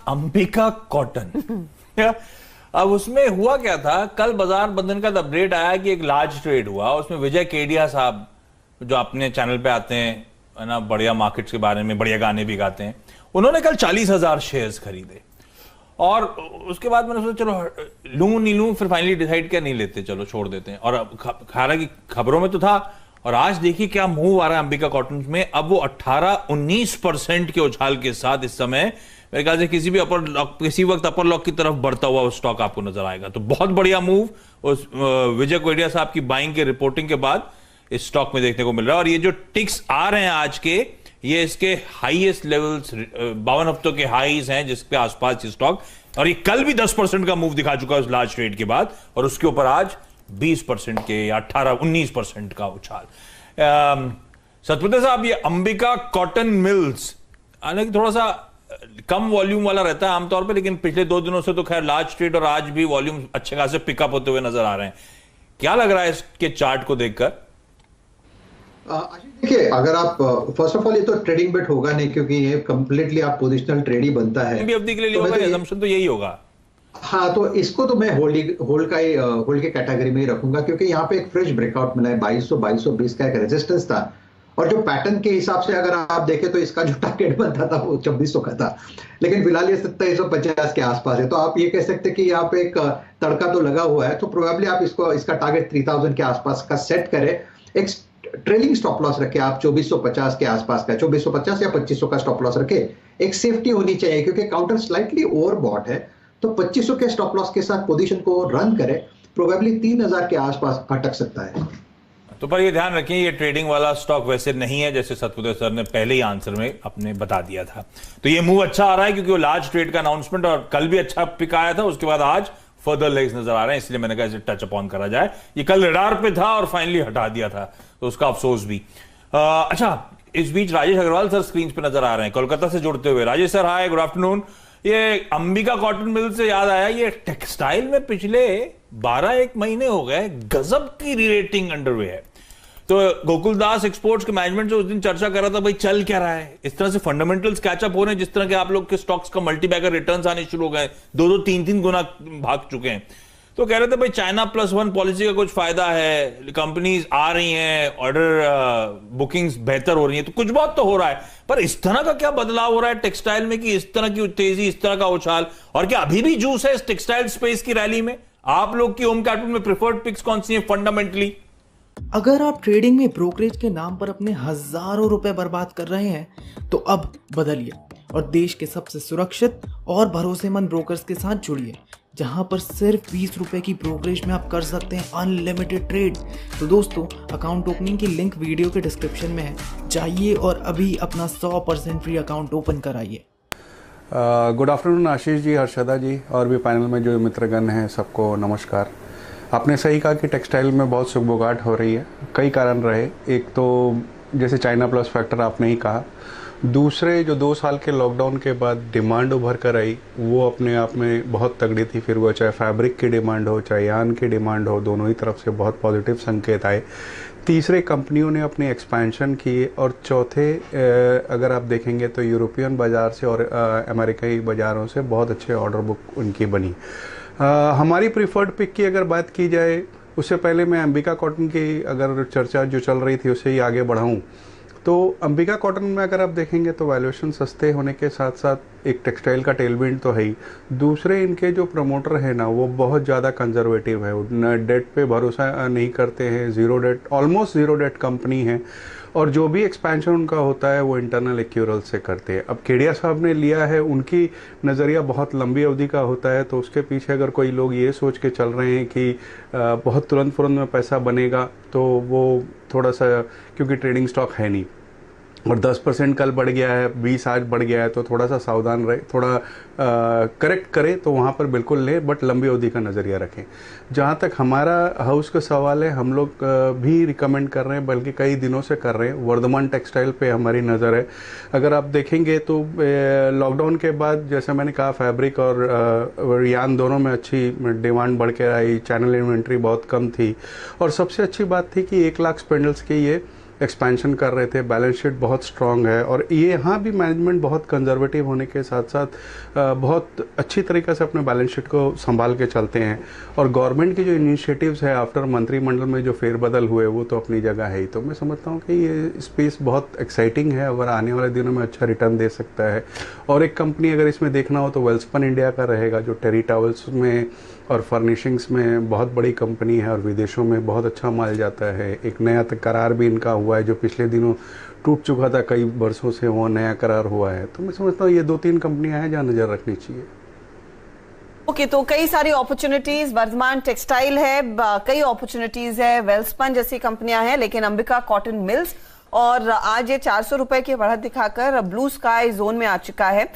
Ambika cotton. अब उसमें हुआ क्या था, कल बाजार बंधन का अपडेट आया कि एक लार्ज ट्रेड हुआ, उसमें विजय केडिया साहब जो अपने चैनल पे आते हैं है ना, बढ़िया मार्केट्स के बारे में बढ़िया गाने भी गाते हैं, उन्होंने कल 40,000 शेयर्स खरीदे। और उसके बाद मैंने सोचा चलो लूं नहीं लूं, फिर फाइनली डिसाइड किया नहीं लेते, चलो छोड़ देते हैं। और हालांकि खबरों में तो था, और आज देखिए क्या मूव आ रहा है अंबिका कॉटन में। अब वो 18-19% के उछाल के साथ इस समय मेरे ख्याल से किसी वक्त अपर लॉक की तरफ बढ़ता हुआ वो स्टॉक आपको नजर आएगा। तो बहुत बढ़िया मूव उस विजय कोडिया साहब की बाइंग के रिपोर्टिंग के बाद इस स्टॉक में देखने को मिल रहा है। और ये जो टिक्स आ रहे हैं आज के, ये इसके हाईएस्ट लेवल्स 52 हफ्तों के हाईज हैं जिसके आसपास ये स्टॉक, और ये कल भी 10% का मूव दिखा चुका है उस लार्ज ट्रेड के बाद, और उसके ऊपर आज 20% के या 18-19% का उछाल। सतपति साहब, ये अंबिका कॉटन मिल्स हालांकि थोड़ा सा कम वॉल्यूम वाला रहता है आमतौर पे, लेकिन पिछले 2 दिनों से तो खैर लार्ज ट्रेड और आज भी वॉल्यूम अच्छे खासे पिकअप होते हुए नजर आ रहे हैं। क्या लग रहा है इसके चार्ट को देखकर? देखिए, अगर आप फर्स्ट ऑफ ऑल ये तो ट्रेडिंग बेट होगा नहीं, क्योंकि ये कंप्लीटली आप पोजिशनल ट्रेड ही बनता है, भी अवधि के लिए होगा, असम्पशन तो यही होगा। हाँ, तो इसको तो मैं होल्ड के कैटेगरी में ही रखूंगा, क्योंकि यहाँ पे एक फ्रेश ब्रेकआउट मिला है। 2200-2220 का एक रेजिस्टेंस था, और जो पैटर्न के हिसाब से अगर आप देखें तो इसका जो टारगेट बनता था वो 2400 का था, लेकिन फिलहाल ये 2750 के आसपास है। तो आप ये कह सकते हैं कि यहाँ पे एक तड़का तो लगा हुआ है, तो प्रोबेबली आप इसका टारगेट 3000 के आसपास का सेट करें। एक ट्रेलिंग स्टॉप लॉस रखे आप 2450 के आसपास का, 2450 या 2500 का स्टॉप लॉस रखे। एक सेफ्टी होनी चाहिए, क्योंकि काउंटर स्लाइटली ओवरबॉट है, तो 2500 के स्टॉप लॉस के साथ पोजीशन को रन करे, प्रोबेबली 3000 के आसपास अटक सकता है। तो पर ये ध्यान रखें, ये ट्रेडिंग वाला स्टॉक वैसे नहीं है, जैसे सतपुते सर ने पहले ही आंसर में अपने बता दिया था। तो ये मूव अच्छा आ रहा है क्योंकि वो लार्ज ट्रेड का अनाउंसमेंट और कल भी अच्छा पिक आया था, उसके बाद आज फर्दर लेग्स नजर आ रहे हैं, इसलिए मैंने कहा इसे टच अपॉन करा जाए। ये कल रडार पे था और फाइनली हटा दिया था, तो उसका अफसोस भी। अच्छा, इस बीच राजेश अग्रवाल सर स्क्रीन पे नजर आ रहे हैं कोलकाता से जुड़ते हुए। राजेश सर, हाय, गुड आफ्टरनून। ये अंबिका कॉटन मिल से याद आया, ये टेक्सटाइल में पिछले 12-1 महीने हो गए गजब की रीरेटिंग अंडरवे है। तो गोकुल दास एक्सपोर्ट्स के मैनेजमेंट से उस दिन चर्चा कर रहा था, भाई चल क्या रहा है, इस तरह से फंडामेंटल्स कैचअप हो रहे हैं, जिस तरह के आप लोग के स्टॉक्स का मल्टीबैगर रिटर्न्स आने शुरू हो गए, 2-2, 3-3 गुना भाग चुके हैं। तो कह रहे थे भाई चाइना +1 पॉलिसी का कुछ फायदा है, कंपनीज आ रही हैं, ऑर्डर बुकिंग्स बेहतर हो रही हैं, तो कुछ बहुत तो हो रहा है। पर इस तरह का क्या बदलाव हो रहा है टेक्सटाइल में कि इस तरह की तेजी, इस तरह का उछाल, और क्या अभी भी जूस है इस टेक्सटाइल स्पेस की रैली में? आप लोग की होम कैपिटल में प्रिफर्ड पिक्स कौन सी है फंडामेंटली? अगर आप ट्रेडिंग में ब्रोकरेज के नाम पर अपने हजारों रुपए बर्बाद कर रहे हैं तो अब बदलिए और देश के सबसे सुरक्षित और भरोसेमंद ब्रोकर्स के साथ जुड़िए, जहां पर सिर्फ 20 रुपए की ब्रोकरेज में आप कर सकते हैं अनलिमिटेड ट्रेड। तो दोस्तों, अकाउंट ओपनिंग की लिंक वीडियो के डिस्क्रिप्शन में है, जाइए और अभी अपना 100% फ्री अकाउंट ओपन कराइए। गुड आफ्टरनून आशीष जी, हर्षदा जी, और भी पैनल में जो मित्रगण हैं सबको नमस्कार। आपने सही कहा कि टेक्सटाइल में बहुत सुगबुगाहट हो रही है, कई कारण रहे। एक तो जैसे चाइना प्लस फैक्टर आपने ही कहा, दूसरे जो 2 साल के लॉकडाउन के बाद डिमांड उभर कर आई वो अपने आप में बहुत तगड़ी थी। फिर वो चाहे फैब्रिक की डिमांड हो चाहे यान की डिमांड हो, दोनों ही तरफ से बहुत पॉजिटिव संकेत आए। तीसरे, कंपनियों ने अपनी एक्सपेंशन की, और चौथे अगर आप देखेंगे तो यूरोपियन बाज़ार से और अमेरिकी बाज़ारों से बहुत अच्छे ऑर्डर बुक उनकी बनी। हमारी प्रीफर्ड पिक की अगर बात की जाए, उससे पहले मैं अंबिका कॉटन की अगर चर्चा जो चल रही थी उससे ही आगे बढ़ाऊं, तो अंबिका कॉटन में अगर आप देखेंगे तो वैल्यूएशन सस्ते होने के साथ साथ एक टेक्सटाइल का टेलविंड तो है ही, दूसरे इनके जो प्रमोटर है ना वो बहुत ज़्यादा कंजर्वेटिव है, डेट पे भरोसा नहीं करते हैं, zero debt, almost zero debt company है, और जो भी एक्सपेंशन उनका होता है वो इंटरनल एक्यूरल से करते हैं। अब केडिया साहब ने लिया है, उनकी नज़रिया बहुत लंबी अवधि का होता है, तो उसके पीछे अगर कोई लोग ये सोच के चल रहे हैं कि बहुत तुरंत में पैसा बनेगा, तो वो थोड़ा सा, क्योंकि ट्रेडिंग स्टॉक है नहीं, और 10% कल बढ़ गया है, 20 आज बढ़ गया है, तो थोड़ा सा सावधान रहे, थोड़ा करेक्ट करें तो वहाँ पर बिल्कुल लें, बट लंबी अवधि का नज़रिया रखें। जहाँ तक हमारा हाउस का सवाल है, हम लोग भी रिकमेंड कर रहे हैं, बल्कि कई दिनों से कर रहे हैं, वर्धमान टेक्सटाइल पे हमारी नज़र है। अगर आप देखेंगे तो लॉकडाउन के बाद, जैसे मैंने कहा, फैब्रिक और यान दोनों में अच्छी डिमांड बढ़ के आई, चैनल इन्वेंट्री बहुत कम थी, और सबसे अच्छी बात थी कि 1 लाख स्पेंडल्स की ये एक्सपेंशन कर रहे थे, बैलेंस शीट बहुत स्ट्रांग है और ये यहाँ भी मैनेजमेंट बहुत कंजर्वेटिव होने के साथ साथ बहुत अच्छी तरीके से अपने बैलेंस शीट को संभाल के चलते हैं। और गवर्नमेंट की जो इनिशिएटिव्स है आफ्टर मंत्रिमंडल में जो फेरबदल हुए वो तो अपनी जगह है ही। तो मैं समझता हूँ कि ये स्पेस बहुत एक्साइटिंग है, अगर आने वाले दिनों में अच्छा रिटर्न दे सकता है। और एक कंपनी अगर इसमें देखना हो तो वेल्सपन इंडिया का रहेगा, जो टेरी टॉवल्स में और फर्निशिंग्स में बहुत बड़ी कंपनी है और विदेशों में बहुत अच्छा माल जाता है। एक नया करार भी इनका हुआ है जो पिछले दिनों टूट चुका था, कई वर्षों से वो नया करार हुआ है। तो मैं समझता हूँ ये 2-3 कंपनियां हैं जहाँ नज़र रखनी चाहिए। ओके, तो कई सारी अपॉर्चुनिटीज, वर्धमान टेक्सटाइल है, कई अपॉर्चुनिटीज है, वेल्सपन जैसी कंपनियां हैं, लेकिन अंबिका कॉटन मिल्स और आज ये 400 रुपए की बढ़त दिखाकर ब्लू स्काई जोन में आ चुका है।